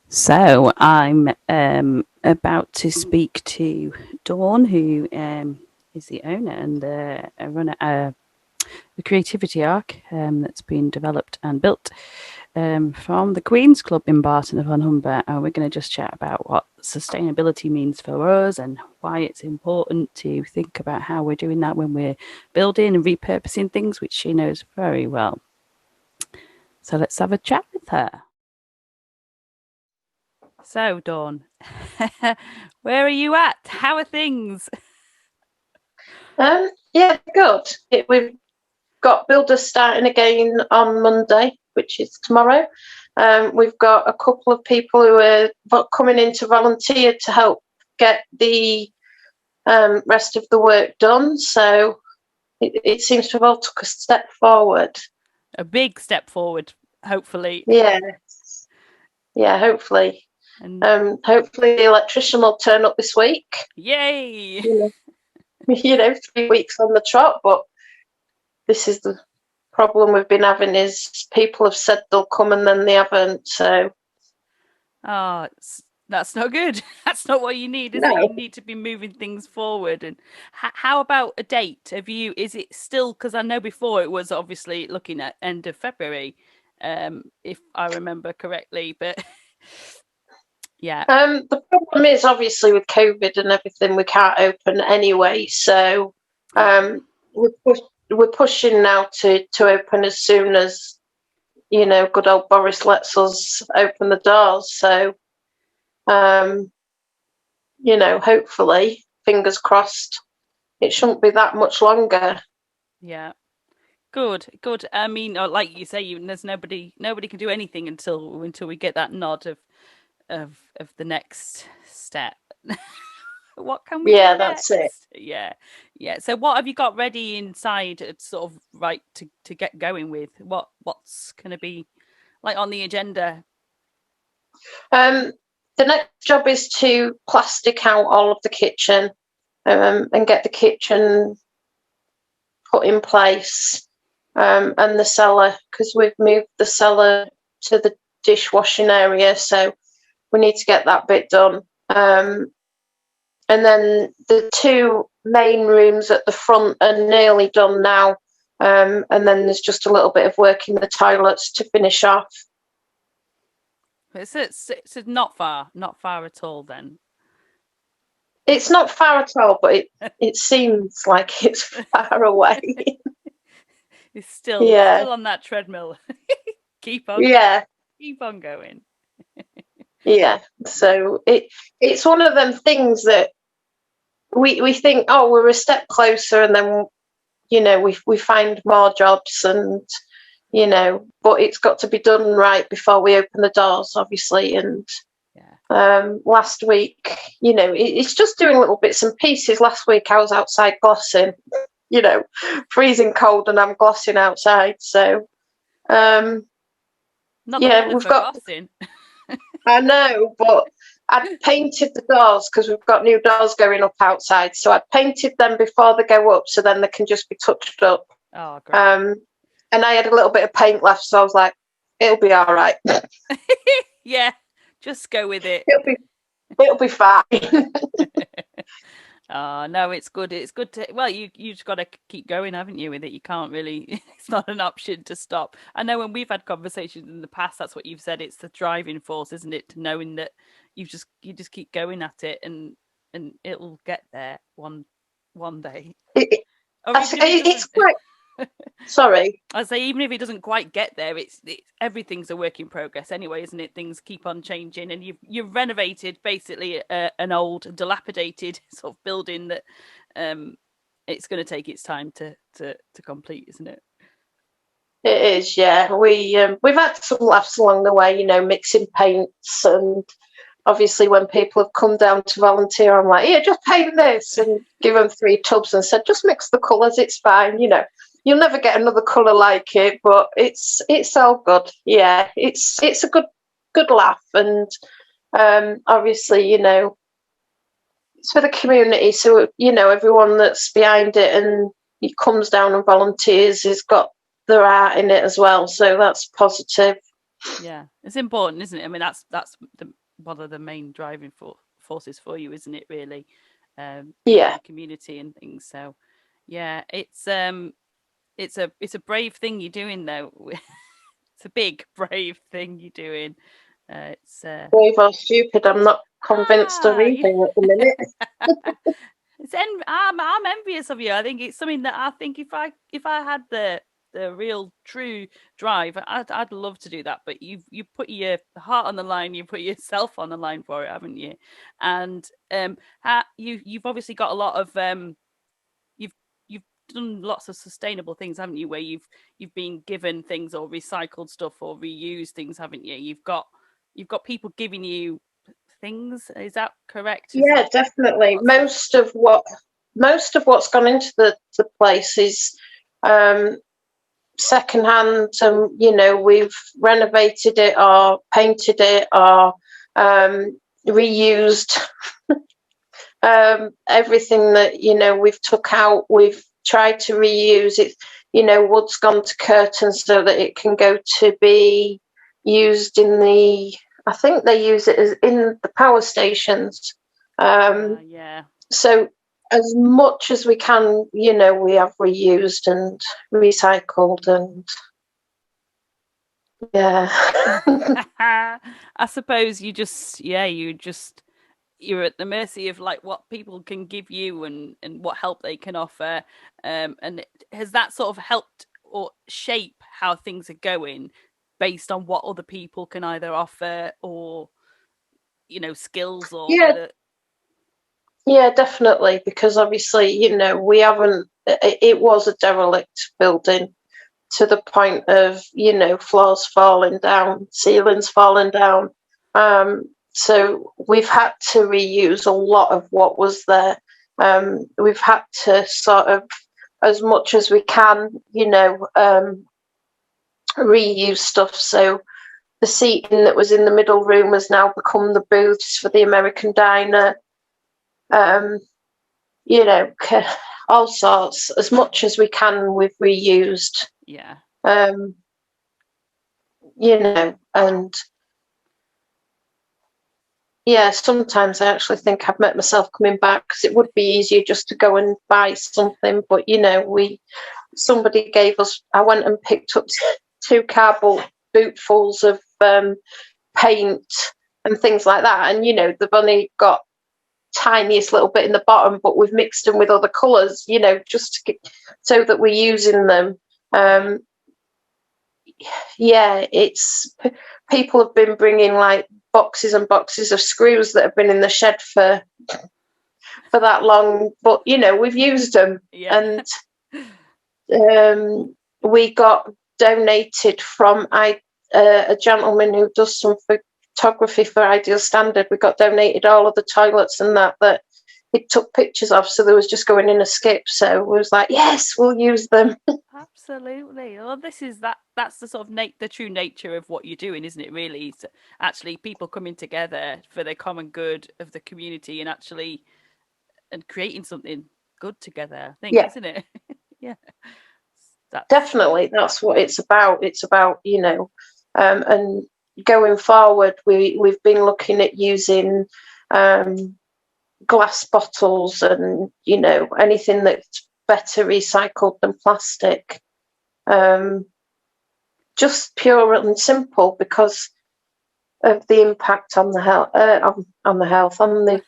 So I'm about to speak to Dawn, who is the owner and the runner the creativity arc that's been developed and built from the Queen's Club in Barton upon Humber. And we're going to just chat about what sustainability means for us and why it's important to think about how we're doing that when we're building and repurposing things, which she knows very well. So let's have a chat with her. So, Dawn, where are you at? How are things? Yeah, good. We've got builders starting again on Monday, which is tomorrow. We've got a couple of people who are coming in to volunteer to help get the rest of the work done. So it seems to have all took a step forward. A big step forward, hopefully. Yeah, hopefully. And hopefully the electrician will turn up this week. yay! 3 weeks on the trot, but this is the problem we've been having is people have said they'll come and then they haven't. So, that's not good. That's not what you need, is it? You need to be moving things forward. And how about a date? Is it still? Because I know before it was obviously looking at end of February, if I remember correctly. But yeah. The problem is obviously with COVID and everything, we can't open anyway. So, we're pushing now to open as soon as good old Boris lets us open the doors. So, hopefully, fingers crossed, it shouldn't be that much longer. Yeah. Good. I mean, like you say, there's nobody can do anything until we get that nod of the next step. What can we do next? That's it. Yeah. So what have you got ready inside sort of right to get going with? What's going to be like on the agenda? The next job is to plastic out all of the kitchen and get the kitchen put in place and the cellar, because we've moved the cellar to the dishwashing area, so we need to get that bit done. And then the two main rooms at the front are nearly done now. And then there's just a little bit of work in the toilets to finish off. It's not far at all then. It's not far at all, but it seems like it's far away. It's still on that treadmill. Keep on going. Yeah. So it's one of them things that we think, oh, we're a step closer, and then we find more jobs, and but it's got to be done right before we open the doors, obviously. And last week, it's just doing little bits and pieces. Last week I was outside glossing, freezing cold, and I'm glossing outside. So we've got glossing. I know, but I'd painted the doors because we've got new doors going up outside. So I'd painted them before they go up, so then they can just be touched up. Oh, great. And I had a little bit of paint left, so I was like, it'll be all right. Yeah, just go with it. It'll be fine. Oh, no, it's good. It's good to, well, you just got to keep going, haven't you, with it? You can't really, it's not an option to stop. I know when we've had conversations in the past, that's what you've said. It's the driving force, isn't it? To knowing that you just keep going at it and it'll get there one day. It's quite... Sorry. I say, even if it doesn't quite get there, it's everything's a work in progress anyway, isn't it? Things keep on changing, and you've renovated basically an old, dilapidated sort of building that it's going to take its time to complete, isn't it? It is, yeah. We've had some laughs along the way, mixing paints, and obviously when people have come down to volunteer, I'm like, yeah, just paint this, and give them 3 tubs and said, just mix the colours, it's fine, You'll never get another colour like it, but it's all good. Yeah, it's a good laugh, and obviously, it's for the community. So everyone that's behind it and he comes down and volunteers has got their art in it as well. So that's positive. Yeah, it's important, isn't it? I mean, that's one of the main driving forces for you, isn't it? Really, being in Yeah, the community and things. So, yeah, it's a brave thing you're doing, though. It's a big brave thing you're doing. It's brave or stupid, I'm not convinced of ah, either yeah. at the minute. I'm envious of you. I think it's something that I think if I had the real true drive, I'd love to do that. But you put your heart on the line, you put yourself on the line for it, haven't you? And you've obviously got a lot of you've you've done lots of sustainable things, haven't you? Where you've been given things or recycled stuff or reused things, haven't you? You've got people giving you things. Is that correct? Is Yeah, that definitely. what's that? Most of what's gone into the place is um, secondhand. We've renovated it or painted it or reused everything that we've took out. We've tried to reuse it. Wood's gone to curtains so that it can go to be used in the. I think they use it as in the power stations. Yeah. So as much as we can, we have reused and recycled, and yeah. I suppose you're at the mercy of like what people can give you and what help they can offer. And has that sort of helped or shape how things are going based on what other people can either offer or skills or Yeah, whether yeah, definitely, because obviously, we haven't, it was a derelict building to the point of, floors falling down, ceilings falling down. So we've had to reuse a lot of what was there. We've had to sort of, as much as we can, reuse stuff. So the seating that was in the middle room has now become the booths for the American diner. Um, you know, all sorts. As much as we can, we've reused. yeah. Um, and yeah, sometimes I actually think I've met myself coming back because it would be easier just to go and buy something. But somebody gave us. I went and picked up two cardboard bootfuls of paint and things like that, and they've only got tiniest little bit in the bottom, but we've mixed them with other colours, just so that we're using them. Um, yeah, people have been bringing like boxes and boxes of screws that have been in the shed for that long, but we've used them, Yeah. and we got donated from a gentleman who does some photography for Ideal Standard. We got donated all of the toilets and that he took pictures of, so there was just going in a skip. So we was like, yes, we'll use them. Absolutely. Well, that's the sort of the true nature of what you're doing, isn't it? Really, it's actually people coming together for the common good of the community and creating something good together. I think, Yeah, isn't it? Yeah. That's definitely. That's what it's about. It's about, and going forward, we've been looking at using um, glass bottles and anything that's better recycled than plastic. Um, just pure and simple because of the impact on the health, on the health, on the.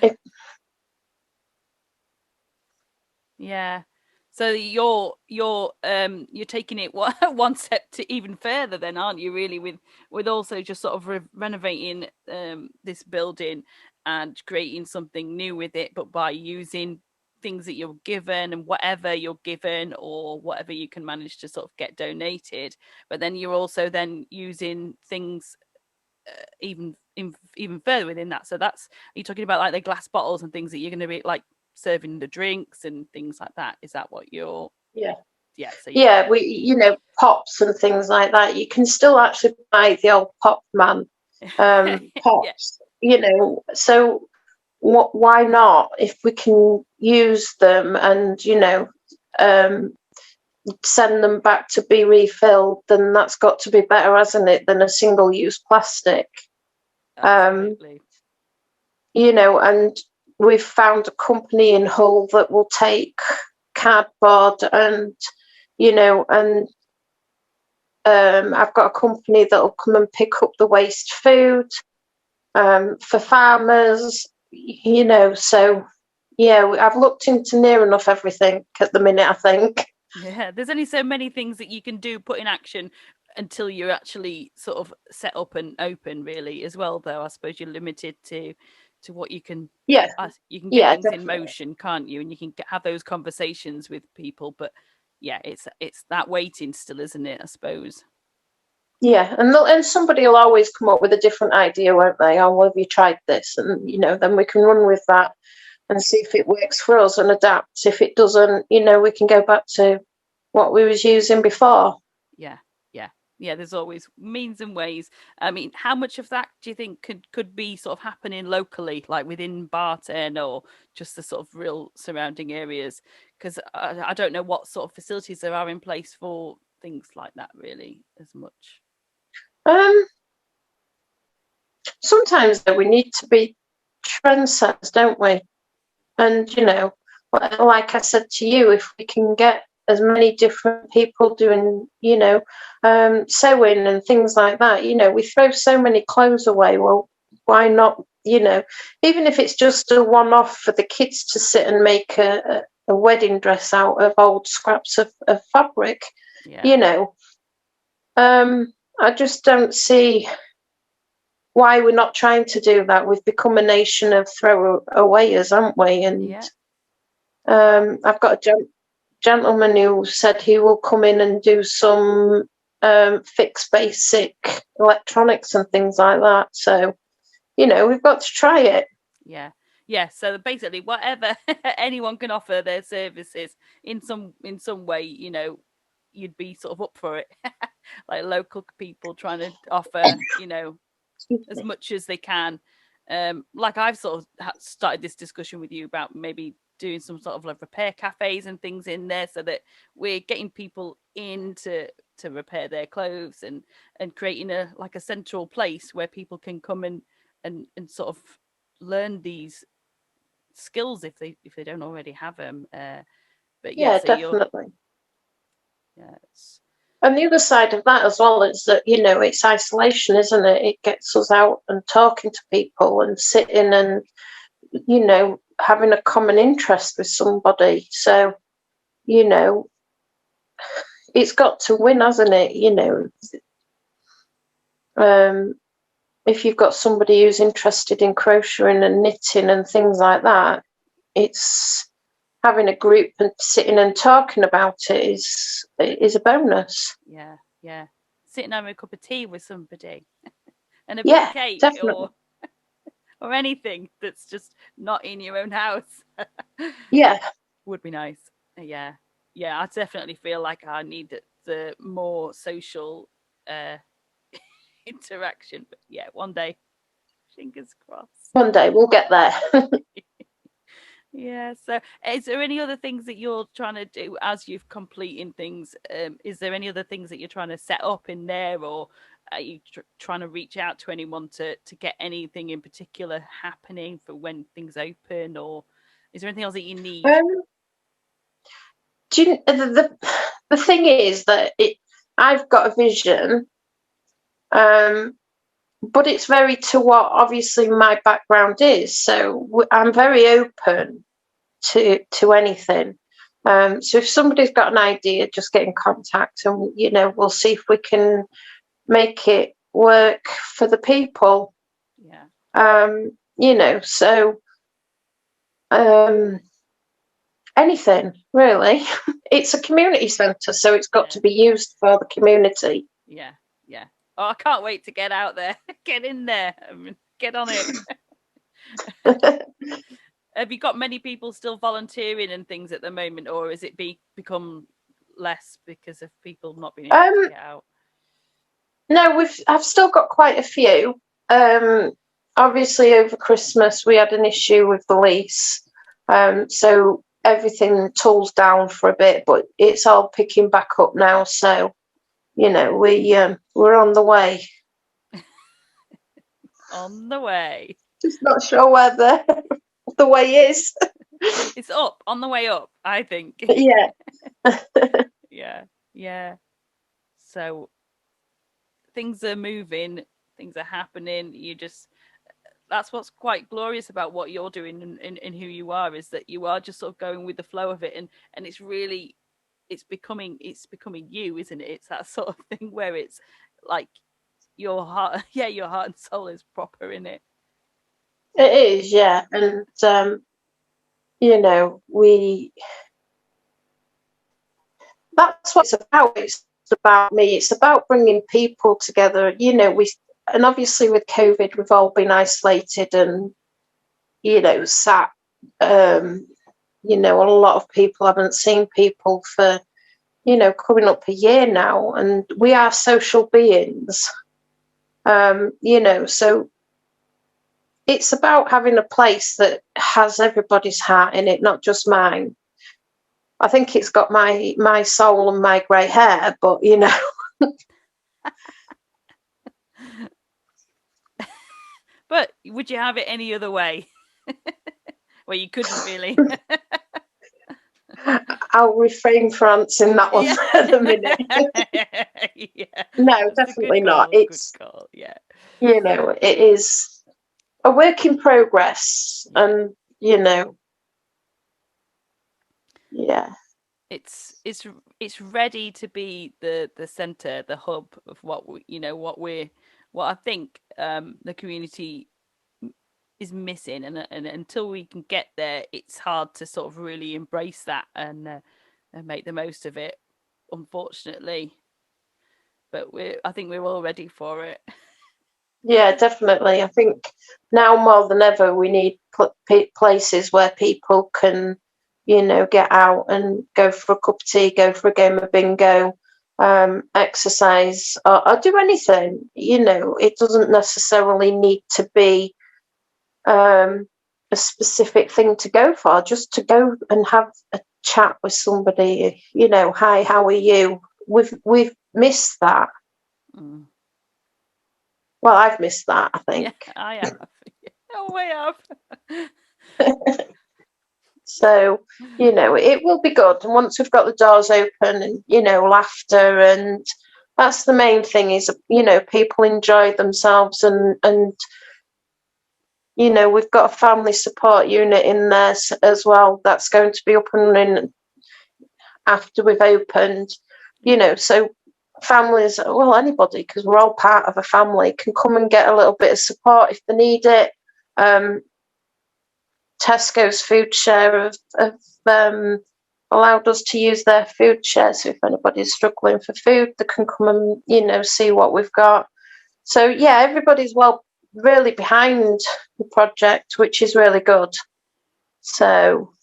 It, yeah. So you're taking it one step to even further, then, aren't you? Really, with also just sort of renovating this building and creating something new with it, but by using things that you're given and whatever you're given or whatever you can manage to sort of get donated. But then you're also then using things even further within that. So that's you're talking about like the glass bottles and things that you're going to be like serving the drinks and things like that. Is that what you're? yeah, Yeah. So you. yeah, pops and things like that. You can still actually buy the old pop man Yeah. pops. So why not if we can use them and um, send them back to be refilled, then that's got to be better, hasn't it, than a single-use plastic. Absolutely. And we've found a company in Hull that will take cardboard and I've got a company that will come and pick up the waste food for farmers, so I've looked into near enough everything at the minute, I think. Yeah, there's only so many things that you can do, put in action, until you're actually sort of set up and open, really, as well, though. I suppose you're limited to what you can. Yeah. You can get things definitely in motion, can't you? And you can have those conversations with people, but yeah, it's that waiting still, isn't it, I suppose? Yeah, and somebody will always come up with a different idea, won't they? Oh, well, have you tried this? And then we can run with that and see if it works for us and adapt. If it doesn't, we can go back to what we was using before. Yeah, there's always means and ways. I mean, how much of that do you think could be sort of happening locally, like within Barton, or just the sort of real surrounding areas? Because I don't know what sort of facilities there are in place for things like that, really, as much. Sometimes though, we need to be trendsetters, don't we? And like I said to you, if we can get as many different people doing, sewing and things like that, we throw so many clothes away. Well, why not? Even if it's just a one-off for the kids to sit and make a wedding dress out of old scraps of fabric, I just don't see why we're not trying to do that. We've become a nation of throwawayers, haven't we? And I've got a gentleman who said he will come in and do some fix basic electronics and things like that. So, we've got to try it. Yeah. So basically, whatever anyone can offer their services in some way, you'd be sort of up for it. Like local people trying to offer, as much as they can. Like I've sort of started this discussion with you about maybe doing some sort of like repair cafes and things in there, so that we're getting people in to repair their clothes and creating a central place where people can come and sort of learn these skills if they don't already have them. But yeah, so definitely. Yes. And the other side of that as well is that, it's isolation, isn't it? It gets us out and talking to people and sitting and, having a common interest with somebody. So, it's got to win, hasn't it? If you've got somebody who's interested in crocheting and knitting and things like that, it's having a group and sitting and talking about it is a bonus. Yeah. Sitting having a cup of tea with somebody and a bit of cake, definitely. or anything that's just not in your own house. Yeah, would be nice. Yeah, I definitely feel like I need the more social interaction. But yeah, one day, fingers crossed. One day we'll get there. Yeah. So, is there any other things that you're trying to do as you're completing things? Is there any other things that you're trying to set up in there, or are you trying to reach out to anyone to get anything in particular happening for when things open, or is there anything else that you need? The thing is that I've got a vision, but it's very to what obviously my background is. So I'm very open to anything. So if somebody's got an idea, just get in contact, and we'll see if we can make it work for the people. Yeah. So anything really. It's a community centre, so it's got to be used for the community. Yeah. Oh, I can't wait to get out there. Get in there. Get on it. Have you got many people still volunteering and things at the moment, or has it become less because of people not being able to get out? No, I've still got quite a few. Obviously, over Christmas we had an issue with the lease, so everything tools down for a bit, but it's all picking back up now. So, we're on the way. On the way. Just not sure where the way is. It's up, on the way up, I think. Yeah. Yeah. So things are moving, things are happening. That's what's quite glorious about what you're doing and who you are, is that you are just sort of going with the flow of it, and it's becoming you, isn't it? It's that sort of thing where it's like your heart your heart and soul is proper in it. It is, yeah. And that's what it's about. It's about me. It's about bringing people together. And obviously with COVID, we've all been isolated and, sat. A lot of people haven't seen people for, coming up a year now, and we are social beings. So it's about having a place that has everybody's heart in it, not just mine. I think it's got my soul and my grey hair, but But would you have it any other way? Well, you couldn't really. I'll refrain from answering that one at the minute. Yeah. No, definitely not. It's good call. Yeah. It is a work in progress, and yeah. It's ready to be the center, the hub of what I think the community is missing, and until we can get there, it's hard to sort of really embrace that and make the most of it, unfortunately. But I think we're all ready for it. Yeah, definitely. I think now more than ever we need places where people can, get out and go for a cup of tea, go for a game of bingo, exercise, or do anything. It doesn't necessarily need to be a specific thing to go for, just to go and have a chat with somebody. Hi, how are you? We've missed that. Mm. Well, I've missed that, I think. Yeah, I have. Oh, I have. So, it will be good. And once we've got the doors open and, laughter, and that's the main thing is, people enjoy themselves, and we've got a family support unit in there as well. That's going to be up and running after we've opened, so families, well, anybody, because we're all part of a family, can come and get a little bit of support if they need it. Tesco's food share have allowed us to use their food share, so if anybody's struggling for food, they can come and see what we've got. So yeah, everybody's really behind the project, which is really good. So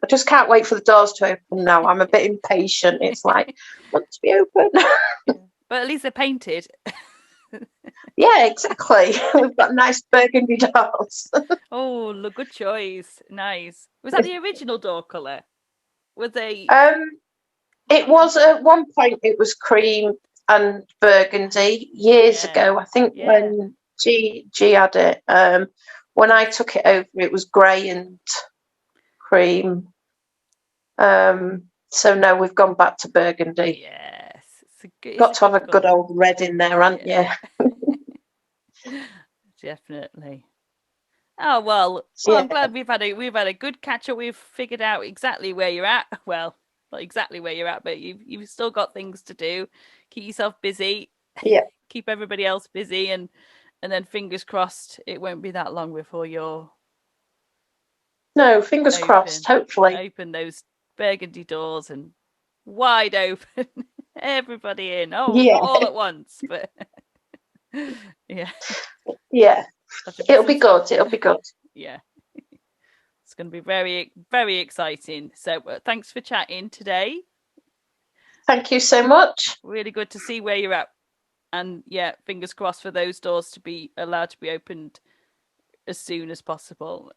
I just can't wait for the doors to open now. I'm a bit impatient. It's like, I want to be open. Yeah. But at least they're painted. Yeah, exactly. We've got nice burgundy doors. Oh, look, good choice. Nice. Was that the original door colour? Was they? It was at one point. It was cream and burgundy years ago. I think when G had it. When I took it over, it was grey and cream. So no, we've gone back to burgundy. Yes, Got to have a good old red in there, haven't you? Definitely. Oh well, I'm glad we've had a good catch up. We've figured out exactly where you're at. Well, not exactly where you're at, but you've still got things to do. Keep yourself busy. Yeah. Keep everybody else busy, and then fingers crossed it won't be that long before you're. No, fingers crossed. Hopefully, open those burgundy doors and wide open, everybody in. Oh, yeah. not all at once, but yeah. It'll be good. It'll be good. Yeah. It's going to be very, very exciting. So thanks for chatting today. Thank you so much. Really good to see where you're at. And yeah, fingers crossed for those doors to be allowed to be opened as soon as possible.